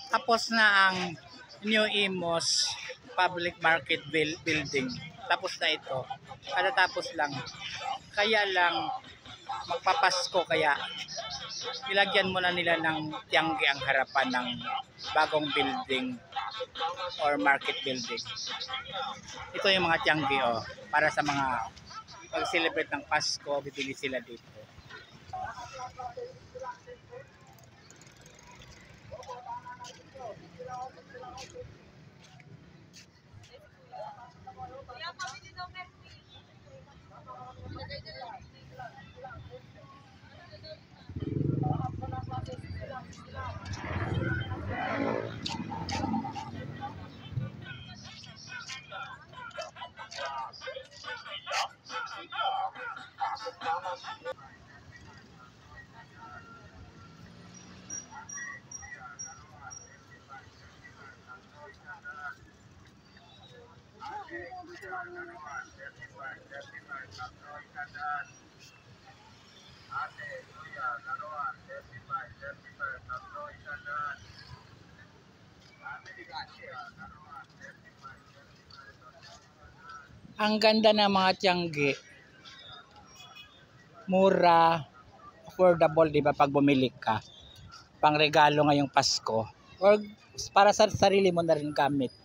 Tapos na ang New Imos Public Market Building. Tapos na ito. Katatapos lang. Kaya lang magpapasko kaya nilagyan muna nila ng tiangge ang harapan ng bagong building or market building. Ito yung mga tiangge para sa mga pag-celebrate ng Pasko, bibili sila dito. Ang ganda ng mga tiangge. Mura, affordable, di ba, pag bumili ka. Pangregalo ngayong Pasko. Or para sa sarili mo na rin gamit.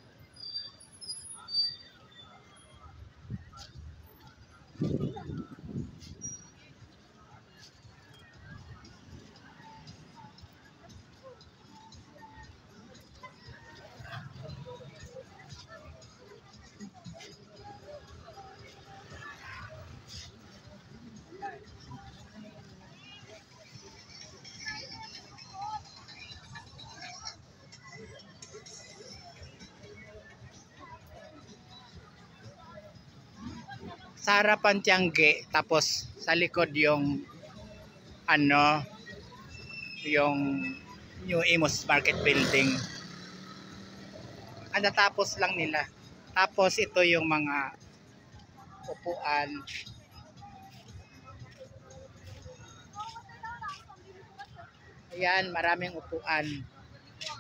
Sa harapan tiangge, tapos sa likod yung yung New Imos Market Building. Natapos lang nila. Tapos ito yung mga upuan. Ayan, maraming upuan.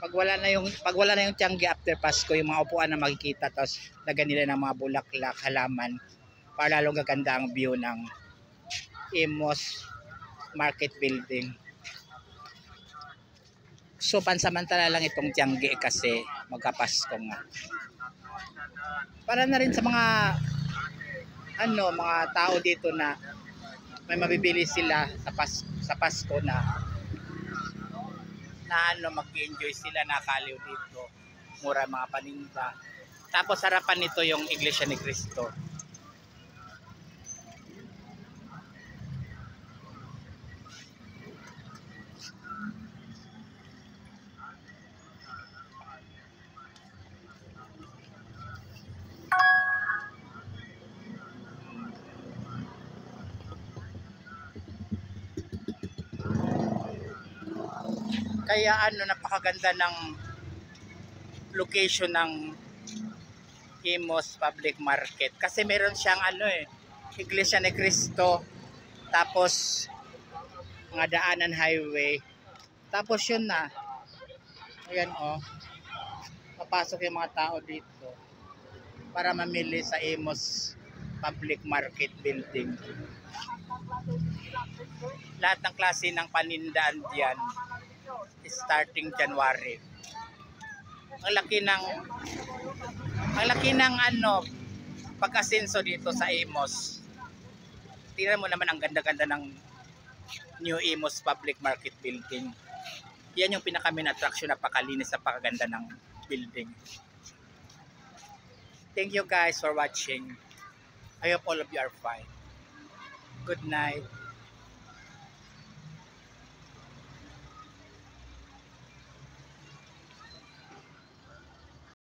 Pag wala na yung tiangge after Pasko, yung mga upuan na makikita, tapos lagyan nila ng mga bulaklak, halaman, para lalong gaganda ang view ng Imos Market Building. So pansamantala lang itong tiangge kasi magkapasko nga. Para na rin sa mga mga tao dito na may mabibili sila sa Pasko na mag-enjoy sila, nakaliw dito. Mura mga paninda. Tapos harapan nito yung Iglesia ni Cristo. Kaya napakaganda ng location ng Imos Public Market kasi meron siyang Iglesia ni Cristo, tapos mga daanan highway, tapos yun na, ayan papasok yung mga tao dito para mamili sa Imos Public Market Building. Lahat ng klase ng panindaan diyan starting January. Ang laki ng pag-asenso dito sa Imos. Tingnan mo naman ang ganda-ganda ng New Imos Public Market Building. Yan yung pinaka-main attraction, napakalinis sa pakaganda ng building. Thank you guys for watching. I hope all of you are fine. Good night.